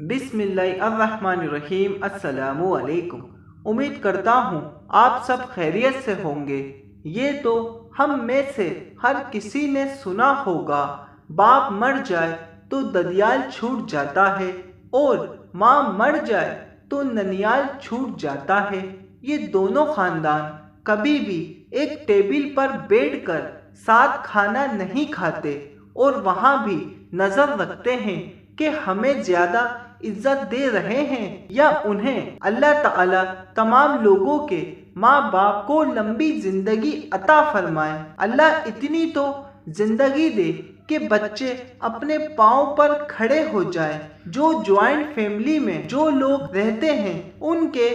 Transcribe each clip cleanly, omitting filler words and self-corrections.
بسم اللہ الرحمن الرحیم۔ السلام علیکم۔ امید کرتا ہوں آپ سب خیریت سے ہوں گے۔ یہ تو ہم میں سے ہر کسی نے سنا ہوگا، باپ مر جائے تو ددیال چھوٹ جاتا ہے اور ماں مر جائے تو ننیال چھوٹ جاتا ہے۔ یہ دونوں خاندان کبھی بھی ایک ٹیبل پر بیٹھ کر ساتھ کھانا نہیں کھاتے اور وہاں بھی نظر رکھتے ہیں کہ ہمیں زیادہ عزت دے رہے ہیں یا انہیں۔ اللہ تعالیٰ تمام لوگوں کے ماں باپ کو لمبی زندگی عطا فرمائے۔ اللہ اتنی تو زندگی دے کہ بچے اپنے پاؤں پر کھڑے ہو جائیں۔ جو جوائنٹ فیملی میں جو لوگ رہتے ہیں ان کے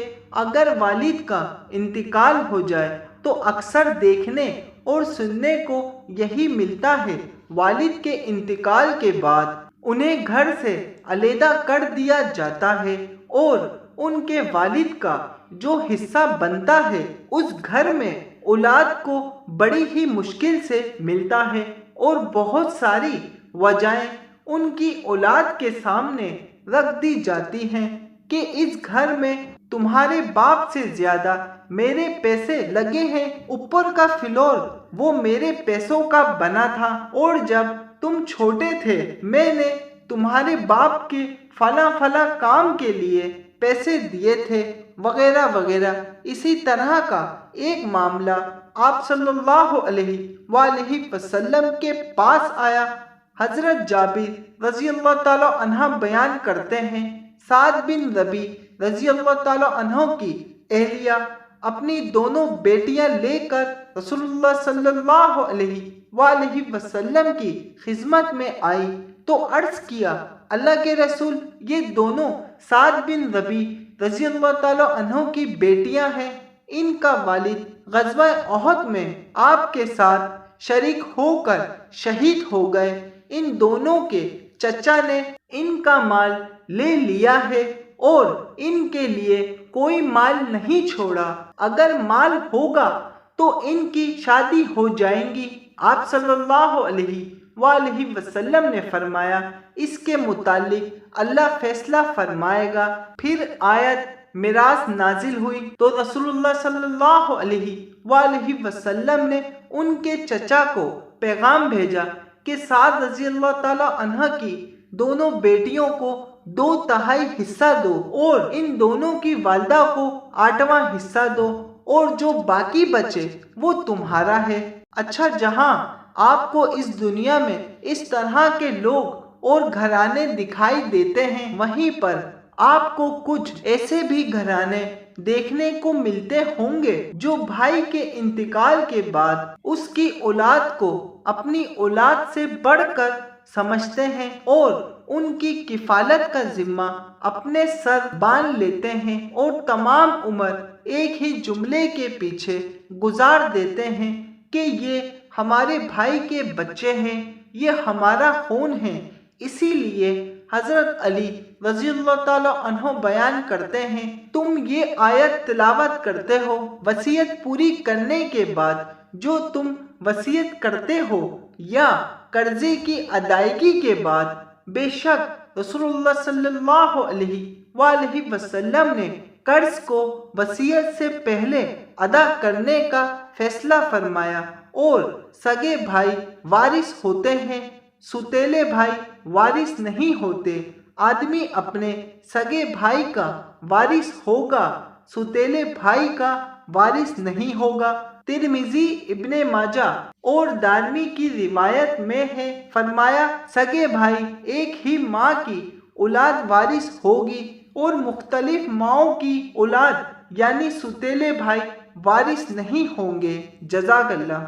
اگر والد کا انتقال ہو جائے تو اکثر دیکھنے اور سننے کو یہی ملتا ہے، والد کے انتقال کے بعد انہیں گھر سے علیحدہ کر دیا جاتا ہے اور ان کے والد کا جو حصہ بنتا ہے اس گھر میں اولاد کو بڑی ہی مشکل سے ملتا ہے، اور بہت ساری وجہیں ان کی اولاد کے سامنے رکھ دی جاتی ہیں کہ اس گھر میں تمہارے باپ سے زیادہ میرے پیسے لگے ہیں، اوپر کا فلور وہ میرے پیسوں کا بنا تھا، اور جب تم چھوٹے تھے میں نے تمہارے باپ کے فلاں فلاں کام کے لیے پیسے دیے تھے، وغیرہ وغیرہ۔ اسی طرح کا ایک معاملہ آپ صلی اللہ علیہ وآلہ وسلم کے پاس آیا۔ حضرت جابر رضی اللہ تعالیٰ عنہ بیان کرتے ہیں، سعد بن ربیع رضی اللہ تعالیٰ عنہ کی اہلیہ اپنی دونوں بیٹیاں لے کر رسول اللہ صلی اللہ علیہ وآلہ وسلم کی خدمت میں آئی تو عرض کیا، اللہ کے رسول، یہ دونوں سعد بن ربیع رضی اللہ تعالیٰ عنہ کی بیٹیاں ہیں، ان کا والد غزوہ احد میں آپ کے ساتھ شریک ہو کر شہید ہو گئے، ان دونوں کے چچا نے ان کا مال لے لیا ہے اور ان کے لیے کوئی مال نہیں چھوڑا، اگر مال ہوگا تو ان کی شادی ہو جائیں گی۔ آپ صلی اللہ علیہ وآلہ وسلم نے فرمایا، اس کے متعلق اللہ فیصلہ فرمائے گا۔ پھر آیت میراث نازل ہوئی تو رسول اللہ صلی اللہ علیہ وآلہ وسلم نے ان کے چچا کو پیغام بھیجا کہ سعد رضی اللہ تعالیٰ عنہ کی دونوں بیٹیوں کو 2/3 حصہ دو اور ان دونوں کی والدہ کو 8واں حصہ دو، اور جو باقی بچے وہ تمہارا ہے۔ اچھا، جہاں آپ کو اس دنیا میں اس طرح کے لوگ اور گھرانے دکھائی دیتے ہیں، وہیں پر آپ کو کچھ ایسے بھی گھرانے دیکھنے کو ملتے ہوں گے جو بھائی کے انتقال کے بعد اس کی اولاد کو اپنی اولاد سے بڑھ کر سمجھتے ہیں اور ان کی کفالت کا ذمہ اپنے سر باندھ لیتے ہیں اور تمام عمر ایک ہی جملے کے پیچھے گزار دیتے ہیں کہ یہ ہمارے بھائی کے بچے ہیں، یہ ہمارا خون ہے۔ اسی لیے حضرت علی رضی اللہ تعالیٰ عنہ بیان کرتے ہیں، تم یہ آیت تلاوت کرتے ہو، وصیت پوری کرنے کے بعد جو تم وصیت کرتے ہو یا قرضے کی ادائیگی کے بعد، بے شک رسول اللہ صلی اللہ علیہ وآلہ وسلم نے قرض کو وصیت سے پہلے ادا کرنے کا فیصلہ فرمایا، اور سگے بھائی وارث ہوتے ہیں، سوتیلے بھائی وارث نہیں ہوتے۔ آدمی اپنے سگے بھائی کا وارث ہوگا، سوتیلے بھائی کا وارث نہیں ہوگا۔ ترمذی، ابن ماجہ اور دارمی کی روایت میں ہے، فرمایا سگے بھائی ایک ہی ماں کی اولاد وارث ہوگی اور مختلف ماؤں کی اولاد یعنی سوتیلے بھائی وارث نہیں ہوں گے۔ جزاک اللہ۔